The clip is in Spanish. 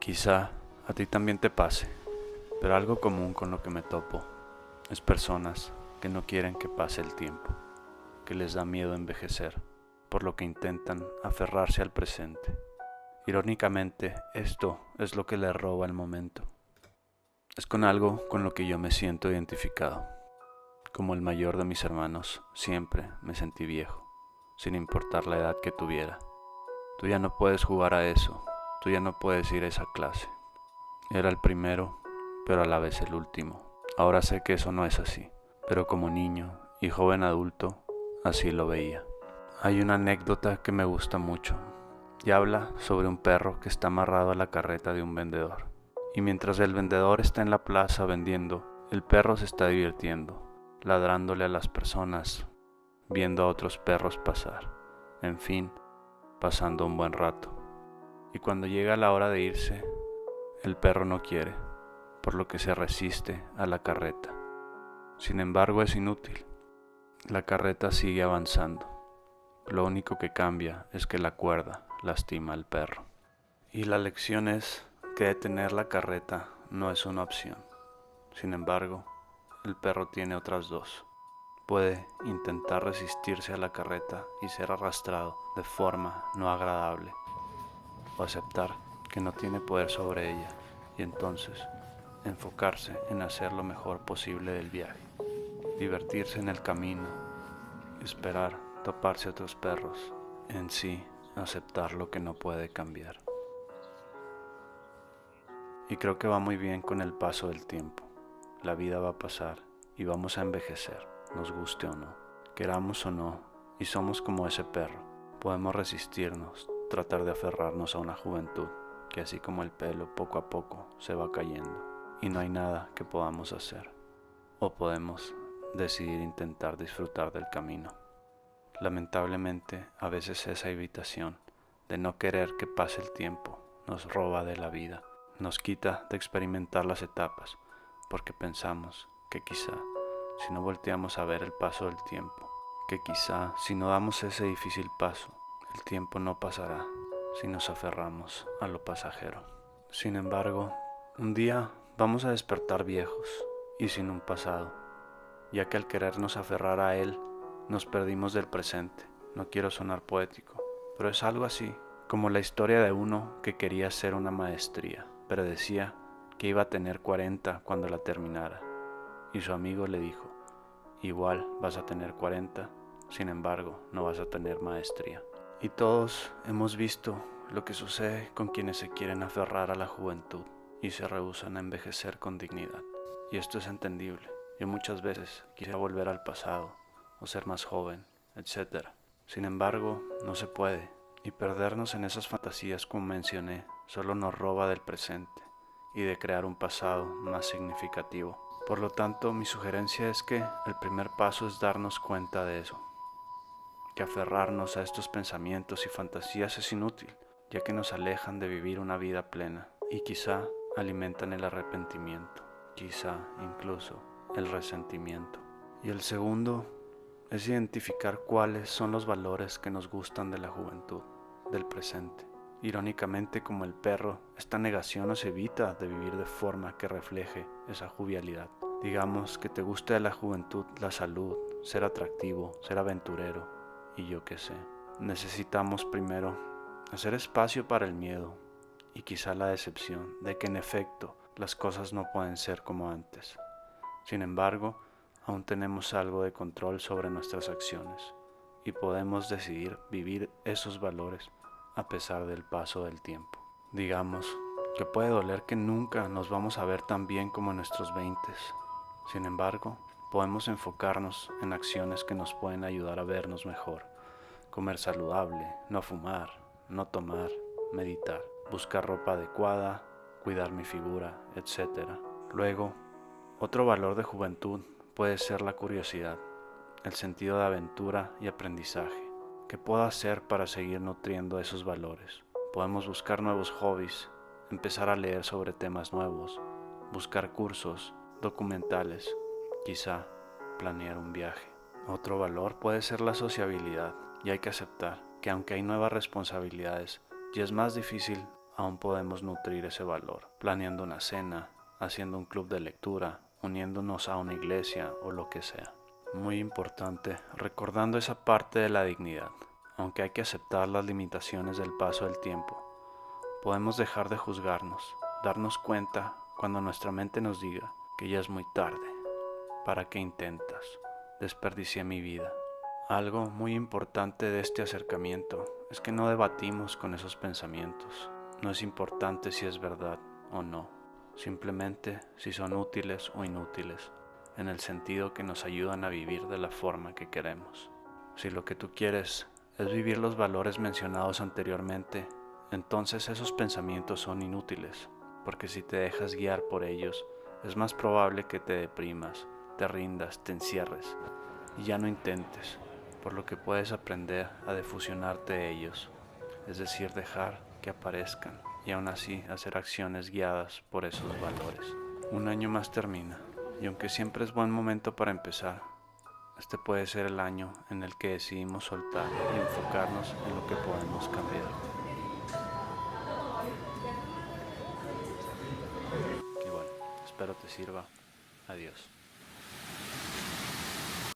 Quizá a ti también te pase, pero algo común con lo que me topo es personas que no quieren que pase el tiempo, que les da miedo envejecer, por lo que intentan aferrarse al presente. Irónicamente, esto es lo que les roba el momento. Es con algo con lo que yo me siento identificado. Como el mayor de mis hermanos, siempre me sentí viejo, sin importar la edad que tuviera. Tú ya no puedes jugar a eso, tú ya no puedes ir a esa clase. Era el primero, pero a la vez el último. Ahora sé que eso no es así, pero como niño y joven adulto, así lo veía. Hay una anécdota que me gusta mucho y habla sobre un perro que está amarrado a la carreta de un vendedor. Y mientras el vendedor está en la plaza vendiendo, el perro se está divirtiendo, ladrándole a las personas, viendo a otros perros pasar. En fin, pasando un buen rato. Y cuando llega la hora de irse, el perro no quiere, por lo que se resiste a la carreta. Sin embargo, es inútil. La carreta sigue avanzando. Lo único que cambia es que la cuerda lastima al perro. Y la lección es que detener la carreta no es una opción. Sin embargo, el perro tiene otras dos. Puede intentar resistirse a la carreta y ser arrastrado de forma no agradable, o aceptar que no tiene poder sobre ella y entonces enfocarse en hacer lo mejor posible del viaje, divertirse en el camino, esperar toparse otros perros, en sí aceptar lo que no puede cambiar. Y creo que va muy bien con el paso del tiempo. La vida va a pasar y vamos a envejecer, nos guste o no, queramos o no, y somos como ese perro. Podemos resistirnos, tratar de aferrarnos a una juventud que así como el pelo poco a poco se va cayendo y no hay nada que podamos hacer. O podemos decidir intentar disfrutar del camino. Lamentablemente, a veces esa evitación de no querer que pase el tiempo nos roba de la vida, nos quita de experimentar las etapas, porque pensamos que quizá si no volteamos a ver el paso del tiempo, que quizá si no damos ese difícil paso, el tiempo no pasará si nos aferramos a lo pasajero. Sin embargo, un día vamos a despertar viejos y sin un pasado, ya que al querernos aferrar a él, nos perdimos del presente. No quiero sonar poético, pero es algo así, como la historia de uno que quería hacer una maestría, pero decía que iba a tener 40 cuando la terminara, y su amigo le dijo, igual vas a tener 40, sin embargo no vas a tener maestría. Y todos hemos visto lo que sucede con quienes se quieren aferrar a la juventud y se rehúsan a envejecer con dignidad. Y esto es entendible. Yo muchas veces quisiera volver al pasado o ser más joven, etc. Sin embargo, no se puede. Y perdernos en esas fantasías, como mencioné, solo nos roba del presente y de crear un pasado más significativo. Por lo tanto, mi sugerencia es que el primer paso es darnos cuenta de eso, que aferrarnos a estos pensamientos y fantasías es inútil, ya que nos alejan de vivir una vida plena y quizá alimentan el arrepentimiento, quizá incluso el resentimiento. Y el segundo es identificar cuáles son los valores que nos gustan de la juventud, del presente. Irónicamente, como el perro, esta negación nos evita de vivir de forma que refleje esa jovialidad. Digamos que te gusta de la juventud la salud, ser atractivo, ser aventurero y yo qué sé. Necesitamos primero hacer espacio para el miedo y quizá la decepción de que en efecto las cosas no pueden ser como antes. Sin embargo, aún tenemos algo de control sobre nuestras acciones y podemos decidir vivir esos valores a pesar del paso del tiempo. Digamos que puede doler que nunca nos vamos a ver tan bien como en nuestros 20. Sin embargo, podemos enfocarnos en acciones que nos pueden ayudar a vernos mejor. Comer saludable, no fumar, no tomar, meditar, buscar ropa adecuada, cuidar mi figura, etc. Luego, otro valor de juventud puede ser la curiosidad, el sentido de aventura y aprendizaje. ¿Qué puedo hacer para seguir nutriendo esos valores? Podemos buscar nuevos hobbies, empezar a leer sobre temas nuevos, buscar cursos, documentales, quizá planear un viaje. Otro valor puede ser la sociabilidad, y hay que aceptar que aunque hay nuevas responsabilidades, ya es más difícil aún podemos nutrir ese valor, planeando una cena, haciendo un club de lectura, uniéndonos a una iglesia o lo que sea. Muy importante, recordando esa parte de la dignidad. Aunque hay que aceptar las limitaciones del paso del tiempo, podemos dejar de juzgarnos, darnos cuenta cuando nuestra mente nos diga que ya es muy tarde. ¿Para qué intentas? Desperdicié mi vida. Algo muy importante de este acercamiento es que no debatimos con esos pensamientos. No es importante si es verdad o no, simplemente si son útiles o inútiles, en el sentido que nos ayudan a vivir de la forma que queremos. Si lo que tú quieres es vivir los valores mencionados anteriormente, entonces esos pensamientos son inútiles, porque si te dejas guiar por ellos, es más probable que te deprimas, te rindas, te encierres y ya no intentes, por lo que puedes aprender a defusionarte de ellos, es decir, dejar que aparezcan y aún así hacer acciones guiadas por esos valores. Un año más termina, y aunque siempre es buen momento para empezar, este puede ser el año en el que decidimos soltar y enfocarnos en lo que podemos cambiar. Y bueno, espero te sirva. Adiós.